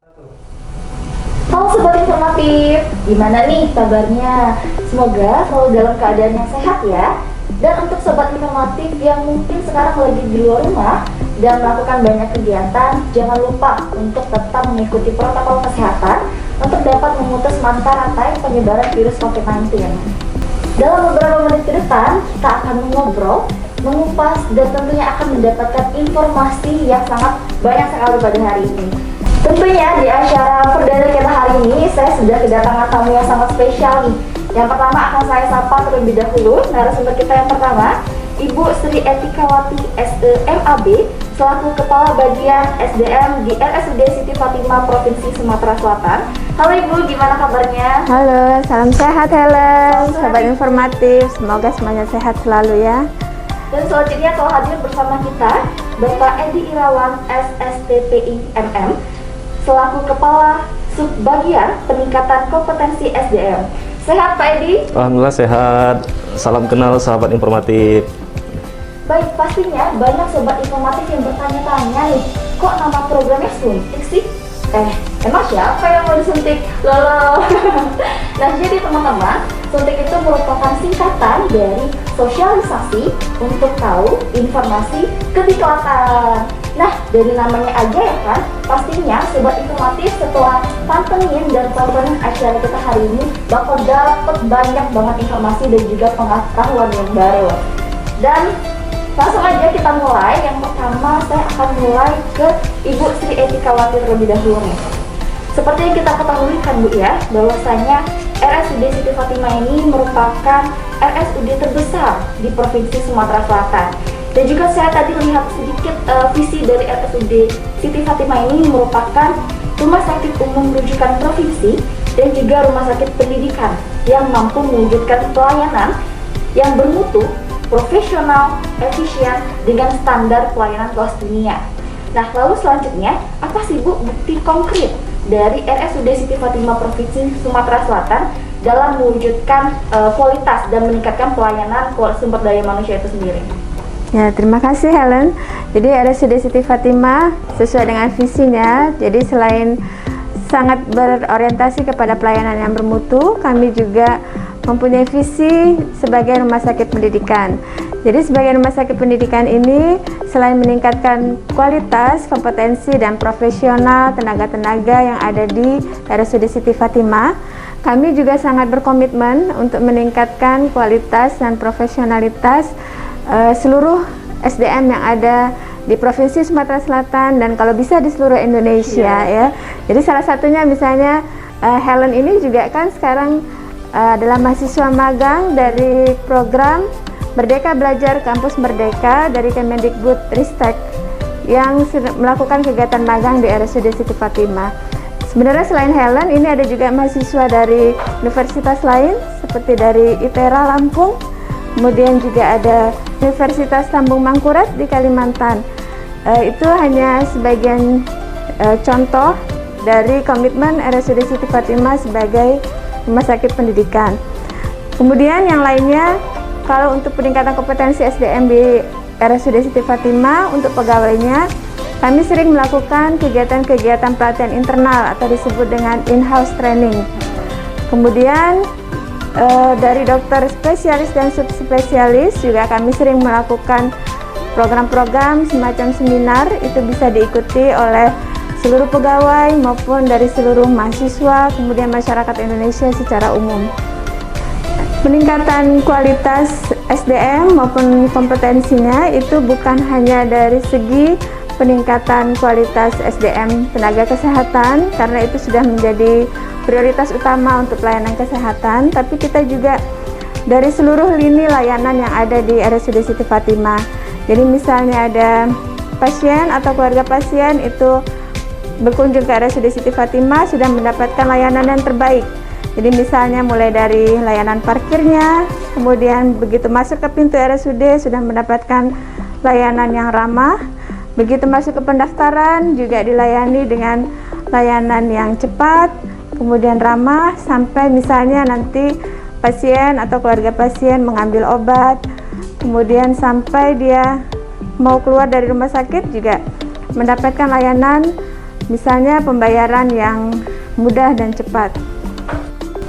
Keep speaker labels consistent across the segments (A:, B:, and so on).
A: Halo Sobat Informatif, gimana nih kabarnya? Semoga selalu dalam keadaan yang sehat ya. Dan untuk Sobat Informatif yang mungkin sekarang lagi di luar rumah dan melakukan banyak kegiatan, jangan lupa untuk tetap mengikuti protokol kesehatan untuk dapat memutus mata rantai penyebaran virus COVID-19. Dalam beberapa menit ke depan, kita akan mengobrol, mengupas, dan tentunya akan mendapatkan informasi yang sangat banyak sekali pada hari ini. Tentunya di acara perdana kita hari ini, saya sudah kedatangan tamu yang sangat spesial nih. Yang pertama akan saya sapa terlebih dahulu, narasumber kita yang pertama, Ibu Sri Etikawati SEMAB, selaku Kepala Bagian SDM di RSUD Siti Fatimah Provinsi Sumatera Selatan. Halo Ibu, gimana kabarnya?
B: Halo, salam sehat Helen, Sobat Informatif, semoga semuanya sehat selalu ya.
A: Dan selanjutnya telah hadir bersama kita Bapak Edi Irawan SSTPI MM, selaku Kepala Subbagian Peningkatan Kompetensi SDM. Sehat Pak Edi?
C: Alhamdulillah sehat. Salam kenal sahabat informatif.
A: Baik, pastinya banyak Sobat Informatif yang bertanya-tanya nih, kok nama programnya suntik sih? Emang siapa yang mau disuntik? Lolo. Nah, jadi teman-teman, suntik itu merupakan singkatan dari sosialisasi untuk tahu informasi kediklatan. Nah, dari namanya aja ya kan, pastinya Sobat Informatif setelah pantengin dan tontonin acara kita hari ini bakal dapet banyak banget informasi dan juga pengetahuan yang baru. Dan langsung aja kita mulai. Yang pertama saya akan mulai ke Ibu Sri Etikawati terlebih dahulu nih. Seperti yang kita ketahui kan Bu ya, bahwasanya RSUD Siti Fatimah ini merupakan RSUD terbesar di Provinsi Sumatera Selatan. Dan juga saya tadi lihat sedikit visi dari RSUD Siti Fatimah ini merupakan rumah sakit umum rujukan provinsi dan juga rumah sakit pendidikan yang mampu mewujudkan pelayanan yang bermutu, profesional, efisien dengan standar pelayanan kelas dunia. Nah, lalu selanjutnya, apa sih Bu bukti konkret dari RSUD Siti Fatimah Provinsi Sumatera Selatan dalam mewujudkan kualitas dan meningkatkan pelayanan sumber daya manusia itu sendiri?
B: Ya, terima kasih Helen. Jadi RSUD Siti Fatimah sesuai dengan visinya, jadi selain sangat berorientasi kepada pelayanan yang bermutu, kami juga mempunyai visi sebagai rumah sakit pendidikan. Jadi sebagai rumah sakit pendidikan ini, selain meningkatkan kualitas, kompetensi, dan profesional tenaga-tenaga yang ada di RSUD Siti Fatimah, kami juga sangat berkomitmen untuk meningkatkan kualitas dan profesionalitas seluruh SDM yang ada di Provinsi Sumatera Selatan dan kalau bisa di seluruh Indonesia ya. Jadi salah satunya misalnya Helen ini juga kan sekarang adalah mahasiswa magang dari program Merdeka Belajar Kampus Merdeka dari Kemendikbudristek yang melakukan kegiatan magang di RSUD Siti Fatimah. Sebenarnya selain Helen, ini ada juga mahasiswa dari universitas lain seperti dari ITERA Lampung, kemudian juga ada Universitas Tambung Mangkurat di Kalimantan. Itu hanya sebagian contoh dari komitmen RSUD Siti Fatimah sebagai rumah sakit pendidikan. Kemudian yang lainnya, kalau untuk peningkatan kompetensi SDM di RSUD Siti Fatimah untuk pegawainya, kami sering melakukan kegiatan-kegiatan pelatihan internal atau disebut dengan in-house training. Kemudian dari dokter spesialis dan subspesialis juga kami sering melakukan program-program semacam seminar, itu bisa diikuti oleh seluruh pegawai maupun dari seluruh mahasiswa, kemudian masyarakat Indonesia secara umum. Peningkatan kualitas SDM maupun kompetensinya itu bukan hanya dari segi peningkatan kualitas SDM tenaga kesehatan, karena itu sudah menjadi prioritas utama untuk pelayanan kesehatan, tapi kita juga dari seluruh lini layanan yang ada di RSUD Siti Fatimah. Jadi misalnya ada pasien atau keluarga pasien itu berkunjung ke RSUD Siti Fatimah sudah mendapatkan layanan yang terbaik. Jadi misalnya mulai dari layanan parkirnya, kemudian begitu masuk ke pintu RSUD sudah mendapatkan layanan yang ramah. Begitu masuk ke pendaftaran juga dilayani dengan layanan yang cepat, kemudian ramah, sampai misalnya nanti pasien atau keluarga pasien mengambil obat, kemudian sampai dia mau keluar dari rumah sakit juga mendapatkan layanan misalnya pembayaran yang mudah dan cepat.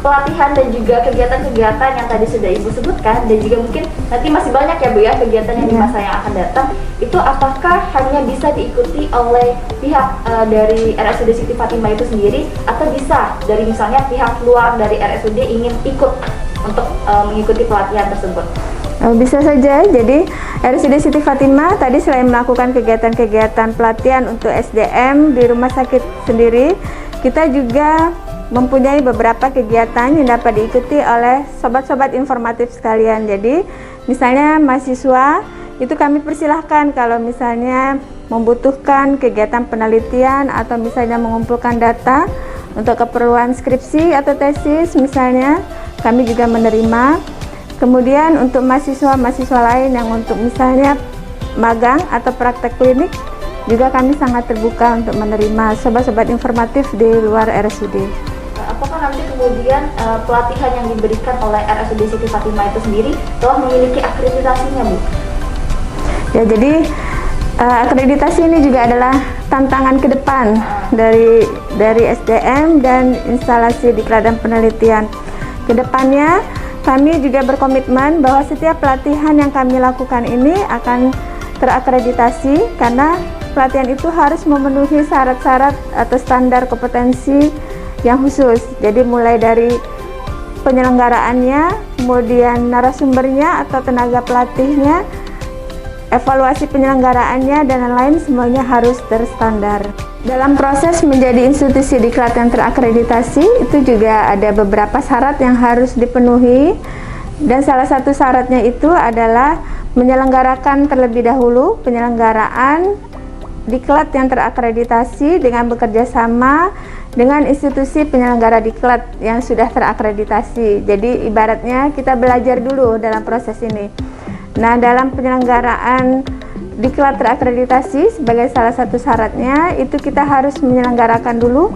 A: Pelatihan dan juga kegiatan-kegiatan yang tadi sudah Ibu sebutkan, dan juga mungkin nanti masih banyak ya Bu ya kegiatan yang di masa yang akan datang, itu apakah hanya bisa diikuti oleh pihak dari RSUD Siti Fatimah itu sendiri, atau bisa dari misalnya pihak luar dari RSUD ingin ikut untuk mengikuti pelatihan tersebut?
B: Bisa saja. Jadi RSUD Siti Fatimah tadi selain melakukan kegiatan-kegiatan pelatihan untuk SDM di rumah sakit sendiri, kita juga mempunyai beberapa kegiatan yang dapat diikuti oleh sobat-sobat informatif sekalian. Jadi misalnya mahasiswa itu kami persilahkan kalau misalnya membutuhkan kegiatan penelitian atau misalnya mengumpulkan data untuk keperluan skripsi atau tesis misalnya, kami juga menerima. Kemudian untuk mahasiswa-mahasiswa lain yang untuk misalnya magang atau praktek klinik, juga kami sangat terbuka untuk menerima sobat-sobat informatif di luar RSUD.
A: Apakah nanti kemudian pelatihan yang diberikan oleh RSUD Siti Fatimah itu sendiri telah memiliki akreditasinya, Bu?
B: Ya, jadi akreditasi ini juga adalah tantangan ke depan dari SDM dan instalasi diklat dan penelitian. Kedepannya kami juga berkomitmen bahwa setiap pelatihan yang kami lakukan ini akan terakreditasi, karena pelatihan itu harus memenuhi syarat-syarat atau standar kompetensi yang khusus. Jadi mulai dari penyelenggaraannya, kemudian narasumbernya atau tenaga pelatihnya, evaluasi penyelenggaraannya, dan lain-lain, semuanya harus terstandar. Dalam proses menjadi institusi diklat yang terakreditasi itu juga ada beberapa syarat yang harus dipenuhi, dan salah satu syaratnya itu adalah menyelenggarakan terlebih dahulu penyelenggaraan diklat yang terakreditasi dengan bekerja sama dengan institusi penyelenggara diklat yang sudah terakreditasi. Jadi ibaratnya kita belajar dulu dalam proses ini. Nah, dalam penyelenggaraan diklat terakreditasi sebagai salah satu syaratnya itu kita harus menyelenggarakan dulu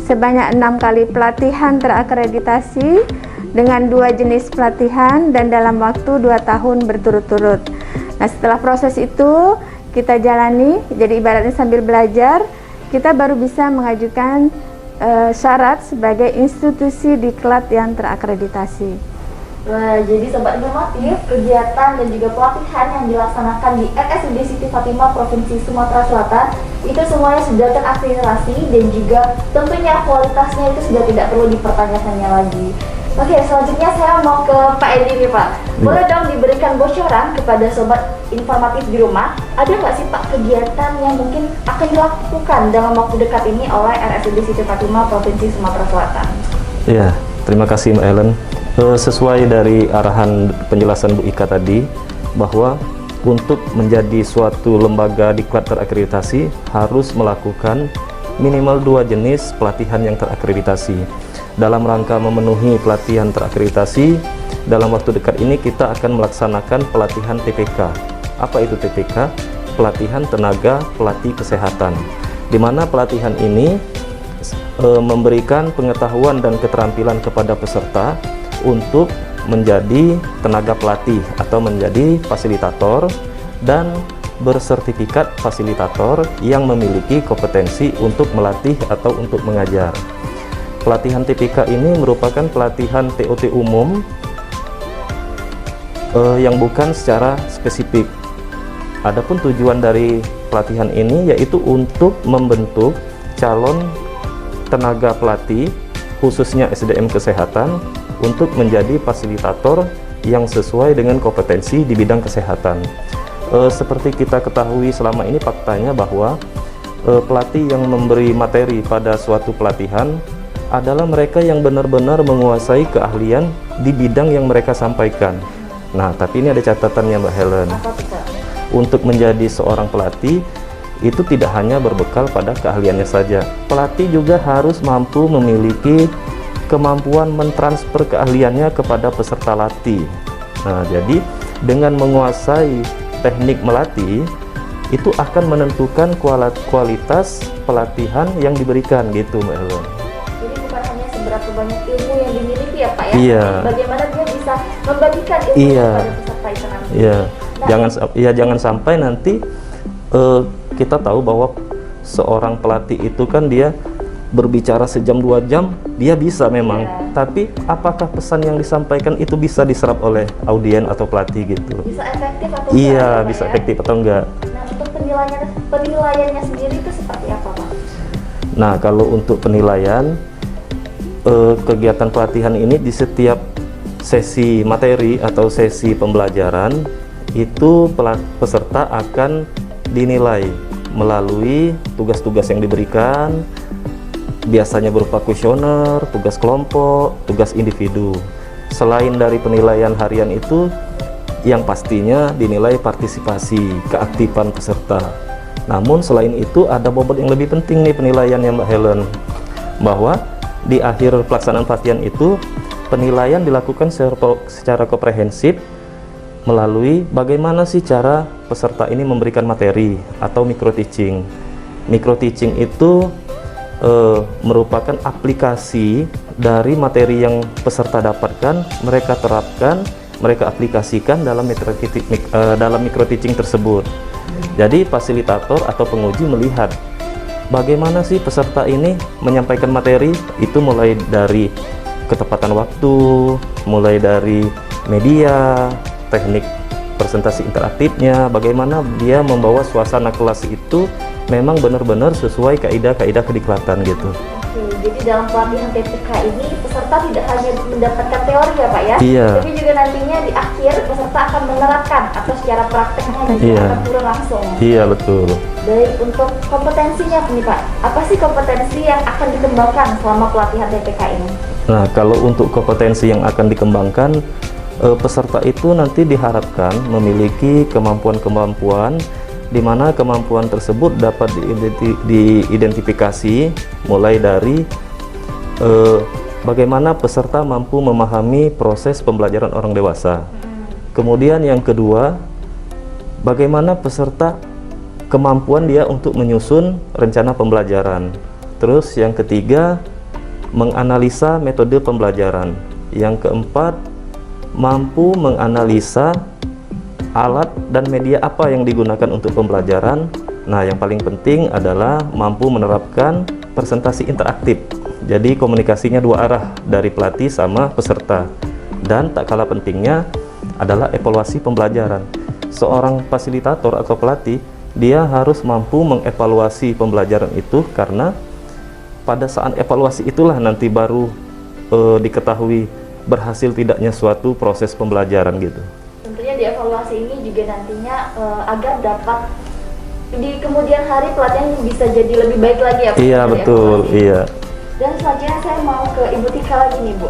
B: sebanyak 6 kali pelatihan terakreditasi dengan 2 jenis pelatihan dan dalam waktu 2 tahun berturut-turut. Nah, setelah proses itu kita jalani, jadi ibaratnya sambil belajar, kita baru bisa mengajukan syarat sebagai institusi diklat yang terakreditasi.
A: Wah, jadi sobat informatif, kegiatan dan juga pelatihan yang dilaksanakan di RSUD Siti Fatimah Provinsi Sumatera Selatan itu semuanya sudah terakreditasi, dan juga tentunya kualitasnya itu sudah tidak perlu dipertanyakannya lagi. Oke, selanjutnya saya mau ke Pak Edi nih, Pak. Boleh dong diberikan bocoran kepada sobat informatif di rumah, ada nggak sih Pak kegiatan yang mungkin akan dilakukan dalam waktu dekat ini oleh RSUD Siti Fatimah Provinsi Sumatera Selatan?
C: Ya, terima kasih Mbak Helen. Sesuai dari arahan penjelasan Bu Ika tadi, bahwa untuk menjadi suatu lembaga diklat terakreditasi harus melakukan minimal 2 jenis pelatihan yang terakreditasi. Dalam rangka memenuhi pelatihan terakreditasi, dalam waktu dekat ini kita akan melaksanakan pelatihan TPK. Apa itu TPK? Pelatihan Tenaga Pelatih Kesehatan, di mana pelatihan ini memberikan pengetahuan dan keterampilan kepada peserta untuk menjadi tenaga pelatih atau menjadi fasilitator dan bersertifikat fasilitator yang memiliki kompetensi untuk melatih atau untuk mengajar. Pelatihan TPK ini merupakan pelatihan TOT umum yang bukan secara spesifik. Adapun tujuan dari pelatihan ini yaitu untuk membentuk calon tenaga pelatih khususnya SDM kesehatan untuk menjadi fasilitator yang sesuai dengan kompetensi di bidang kesehatan. Seperti kita ketahui selama ini faktanya bahwa pelatih yang memberi materi pada suatu pelatihan adalah mereka yang benar-benar menguasai keahlian di bidang yang mereka sampaikan. Nah, tapi ini ada catatannya Mbak Helen. Untuk menjadi seorang pelatih itu tidak hanya berbekal pada keahliannya saja. Pelatih juga harus mampu memiliki kemampuan mentransfer keahliannya kepada peserta latih. Nah, jadi dengan menguasai teknik melatih itu akan menentukan kualitas pelatihan yang diberikan gitu Mbak Helen.
A: Jadi bukan hanya seberapa banyak ilmu yang dimiliki ya Pak ya,
C: iya.
A: Bagaimana dia bisa membagikan ilmu
C: Iya.
A: kepada peserta itu nanti.
C: Iya.
A: Nah,
C: Jangan sampai nanti kita tahu bahwa seorang pelatih itu kan dia berbicara sejam 2 jam, dia bisa memang. Tapi apakah pesan yang disampaikan itu bisa diserap oleh audien atau pelatih gitu?
A: Bisa efektif atau
C: Iya,
A: enggak, Pak,
C: bisa
A: ya?
C: efektif atau enggak?
A: Nah, untuk penilaiannya sendiri itu seperti apa, Pak?
C: Nah, kalau untuk penilaian kegiatan pelatihan ini di setiap sesi materi atau sesi pembelajaran itu peserta akan dinilai melalui tugas-tugas yang diberikan, biasanya berupa kuesioner, tugas kelompok, tugas individu. Selain dari penilaian harian itu, yang pastinya dinilai partisipasi, keaktifan peserta. Namun selain itu ada bobot yang lebih penting nih penilaiannya Mbak Helen, bahwa di akhir pelaksanaan pelatihan itu penilaian dilakukan secara komprehensif melalui bagaimana sih cara peserta ini memberikan materi atau micro teaching. Micro teaching itu merupakan aplikasi dari materi yang peserta dapatkan, mereka terapkan, mereka aplikasikan dalam micro teaching tersebut. Jadi fasilitator atau penguji melihat bagaimana sih peserta ini menyampaikan materi, itu mulai dari ketepatan waktu, mulai dari media, teknik presentasi interaktifnya, bagaimana dia membawa suasana kelas itu memang benar-benar sesuai kaidah-kaidah kediklatan gitu.
A: Oke, jadi dalam pelatihan TPK ini peserta tidak hanya mendapatkan teori ya Pak ya,
C: Iya.
A: tapi juga nantinya di akhir peserta akan menerapkan atau secara prakteknya juga
C: Iya.
A: akan turun langsung.
C: Iya, betul.
A: Baik, untuk kompetensinya nih Pak, apa sih kompetensi yang akan dikembangkan selama pelatihan TPK ini?
C: Nah, kalau untuk kompetensi yang akan dikembangkan, peserta itu nanti diharapkan memiliki kemampuan-kemampuan di mana kemampuan tersebut dapat diidentifikasi mulai dari bagaimana peserta mampu memahami proses pembelajaran orang dewasa. Kemudian yang kedua, bagaimana peserta kemampuan dia untuk menyusun rencana pembelajaran. Terus yang ketiga, menganalisa metode pembelajaran. Yang keempat, mampu menganalisa alat dan media apa yang digunakan untuk pembelajaran. Nah, yang paling penting adalah mampu menerapkan presentasi interaktif. Jadi komunikasinya dua arah dari pelatih sama peserta. Dan tak kalah pentingnya adalah evaluasi pembelajaran. Seorang fasilitator atau pelatih, dia harus mampu mengevaluasi pembelajaran itu, karena pada saat evaluasi itulah nanti baru diketahui berhasil tidaknya suatu proses pembelajaran gitu.
A: Tentunya di evaluasi ini juga nantinya agar dapat di kemudian hari pelatihan bisa jadi lebih baik lagi ya Pak?
C: Iya,
A: Dari
C: betul,
A: evaluasi.
C: iya.
A: Dan selanjutnya saya mau ke Ibu Tika lagi nih Bu.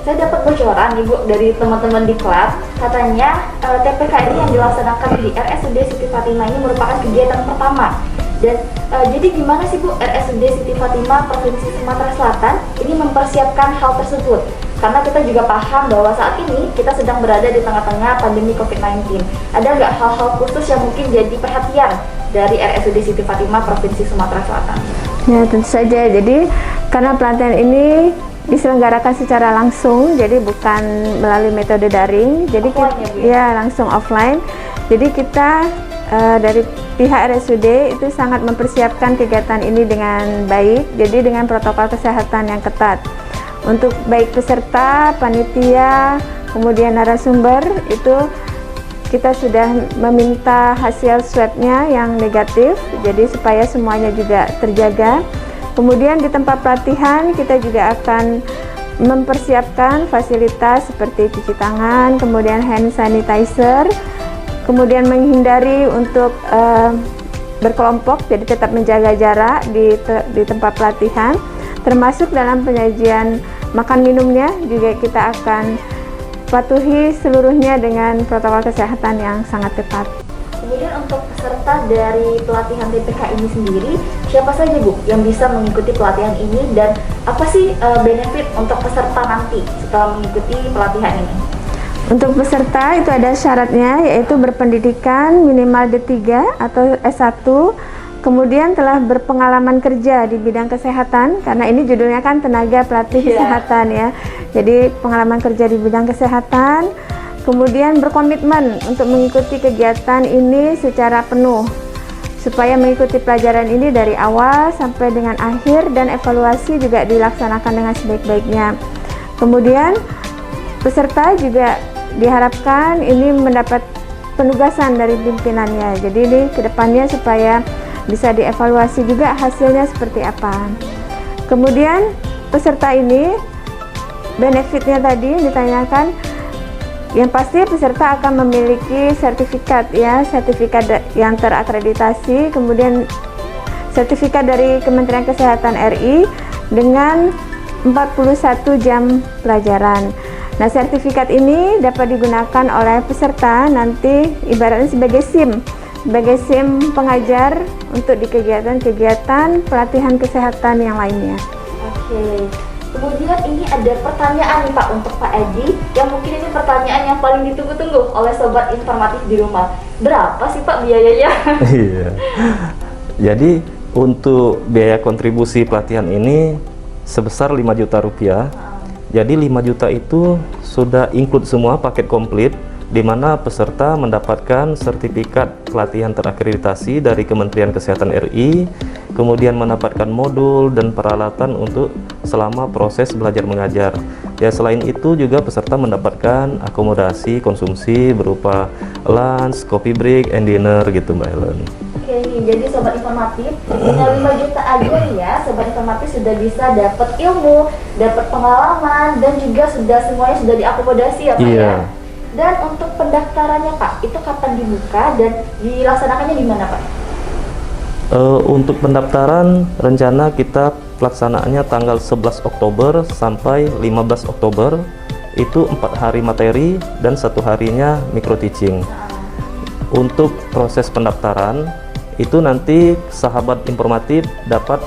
A: Saya dapat bocoran nih Bu dari teman-teman di kelas, katanya TPK ini yang dilaksanakan di RSUD Siti Fatimah ini merupakan kegiatan pertama. Dan jadi gimana sih Bu RSUD Siti Fatimah Provinsi Sumatera Selatan ini mempersiapkan hal tersebut? Karena kita juga paham bahwa saat ini kita sedang berada di tengah-tengah pandemi COVID-19. Ada nggak hal-hal khusus yang mungkin jadi perhatian dari RSUD Siti Fatimah Provinsi Sumatera Selatan?
B: Ya, tentu saja. Jadi karena pelatihan ini diselenggarakan secara langsung, jadi bukan melalui metode daring, jadi
A: Offline ya, Bu, ya?
B: ya langsung offline. Jadi kita dari pihak RSUD itu sangat mempersiapkan kegiatan ini dengan baik, jadi dengan protokol kesehatan yang ketat. Untuk baik peserta, panitia, kemudian narasumber, itu kita sudah meminta hasil swabnya yang negatif, jadi supaya semuanya juga terjaga. Kemudian di tempat pelatihan kita juga akan mempersiapkan fasilitas seperti cuci tangan, kemudian hand sanitizer, kemudian menghindari untuk berkelompok, jadi tetap menjaga jarak di tempat pelatihan, termasuk dalam penyajian makan minumnya juga kita akan patuhi seluruhnya dengan protokol kesehatan yang sangat ketat.
A: Kemudian untuk peserta dari pelatihan TPK ini sendiri, siapa saja Bu yang bisa mengikuti pelatihan ini, dan apa sih benefit untuk peserta nanti setelah mengikuti pelatihan ini?
B: Untuk peserta itu ada syaratnya, yaitu berpendidikan minimal D3 atau S1, kemudian telah berpengalaman kerja di bidang kesehatan, karena ini judulnya kan tenaga pelatih kesehatan ya. Jadi pengalaman kerja di bidang kesehatan, kemudian berkomitmen untuk mengikuti kegiatan ini secara penuh. supaya mengikuti pelajaran ini dari awal sampai dengan akhir dan evaluasi juga dilaksanakan dengan sebaik-baiknya. Kemudian peserta juga diharapkan ini mendapat penugasan dari pimpinannya. Jadi ini kedepannya supaya bisa dievaluasi juga hasilnya seperti apa. Kemudian peserta ini benefitnya tadi ditanyakan, yang pasti peserta akan memiliki sertifikat ya, sertifikat yang terakreditasi, kemudian sertifikat dari Kementerian Kesehatan RI dengan 41 jam pelajaran. Nah, sertifikat ini dapat digunakan oleh peserta nanti ibaratnya sebagai SIM pengajar untuk di kegiatan-kegiatan pelatihan kesehatan yang lainnya.
A: Oke. Kemudian ini ada pertanyaan nih Pak untuk Pak Edi, yang mungkin ini pertanyaan yang paling ditunggu-tunggu oleh sobat informatif di rumah. Berapa sih Pak biayanya?
C: Iya. Jadi untuk biaya kontribusi pelatihan ini sebesar 5 juta rupiah. Jadi 5 juta itu sudah include semua paket komplit, di mana peserta mendapatkan sertifikat pelatihan terakreditasi dari Kementerian Kesehatan RI, kemudian mendapatkan modul dan peralatan untuk selama proses belajar mengajar. Ya, selain itu juga peserta mendapatkan akomodasi konsumsi berupa lunch, coffee break, and dinner gitu Mbak Helen.
A: Oke, jadi sobat informatif dengan 5 juta aja nih ya, sobat informatif sudah bisa dapat ilmu, dapat pengalaman, dan juga semuanya sudah diakomodasi ya Pak ya. Dan untuk pendaftarannya Pak, itu kapan dibuka dan dilaksanakannya di mana Pak?
C: Untuk pendaftaran rencana kita pelaksanaannya tanggal 11 Oktober sampai 15 Oktober, itu 4 hari materi dan 1 harinya micro teaching. Untuk proses pendaftaran itu nanti sahabat informatif dapat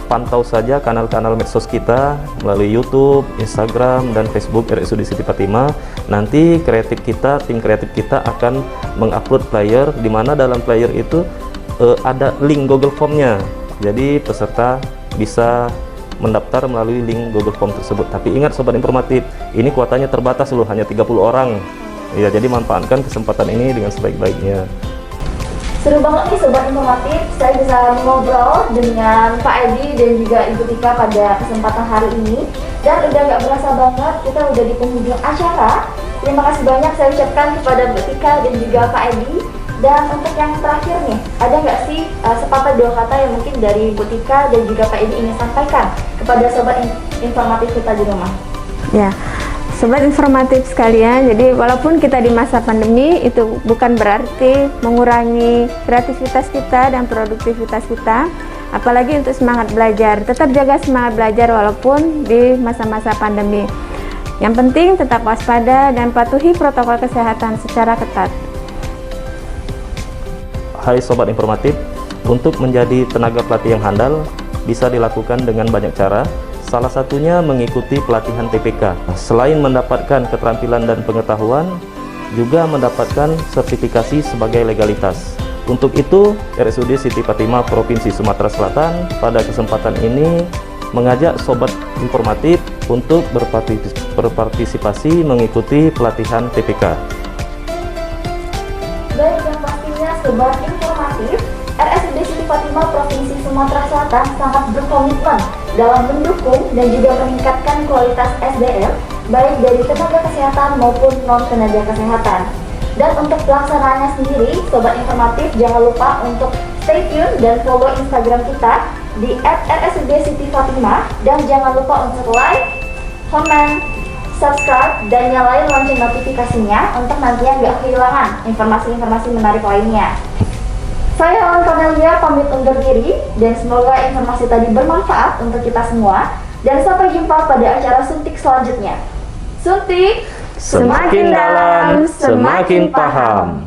C: pantau saja kanal-kanal medsos kita melalui YouTube, Instagram, dan Facebook RSUD Siti Fatimah. Nanti tim kreatif kita akan mengupload flyer, di mana dalam flyer itu ada link Google Form-nya. Jadi peserta bisa mendaftar melalui link Google Form tersebut. Tapi ingat sobat informatif, ini kuotanya terbatas loh, hanya 30 orang. Ya, jadi manfaatkan kesempatan ini dengan sebaik-baiknya.
A: Seru banget nih sobat informatif, saya bisa ngobrol dengan Pak Edi dan juga Ibu Tika pada kesempatan hari ini. Dan udah nggak berasa banget, kita udah di penghujung acara. Terima kasih banyak saya ucapkan kepada Bu Tika dan juga Pak Edi. Dan untuk yang terakhir nih, ada nggak sih sepatah dua kata yang mungkin dari Bu Tika dan juga Pak Edi ingin sampaikan kepada sobat informatif kita di rumah?
B: Ya, sobat informatif sekalian, jadi walaupun kita di masa pandemi, itu bukan berarti mengurangi kreativitas kita dan produktivitas kita, apalagi untuk semangat belajar. Tetap jaga semangat belajar walaupun di masa-masa pandemi. Yang penting tetap waspada dan patuhi protokol kesehatan secara ketat.
C: Hai sobat informatif, untuk menjadi tenaga pelatih yang handal bisa dilakukan dengan banyak cara. Salah satunya mengikuti pelatihan TPK. Selain mendapatkan keterampilan dan pengetahuan, juga mendapatkan sertifikasi sebagai legalitas. Untuk itu, RSUD Siti Fatimah Provinsi Sumatera Selatan pada kesempatan ini mengajak sobat informatif untuk berpartisipasi mengikuti pelatihan TPK.
A: Baik, yang pastinya sobat informatif, RSUD Siti Fatimah Provinsi Sumatera Selatan sangat berkomitmen dalam mendukung dan juga meningkatkan kualitas SDM baik dari tenaga kesehatan maupun non-tenaga kesehatan. Dan untuk pelaksanaannya sendiri, sobat informatif jangan lupa untuk stay tune dan follow Instagram kita di @rsud Siti Fatimah, dan jangan lupa untuk like, comment, subscribe, dan nyalain lonceng notifikasinya untuk nantinya nggak kehilangan informasi-informasi menarik lainnya. Saya Helen Cornelia pamit undur diri, dan semoga informasi tadi bermanfaat untuk kita semua, dan sampai jumpa pada acara suntik selanjutnya. Suntik
C: Semakin dalam, semakin paham.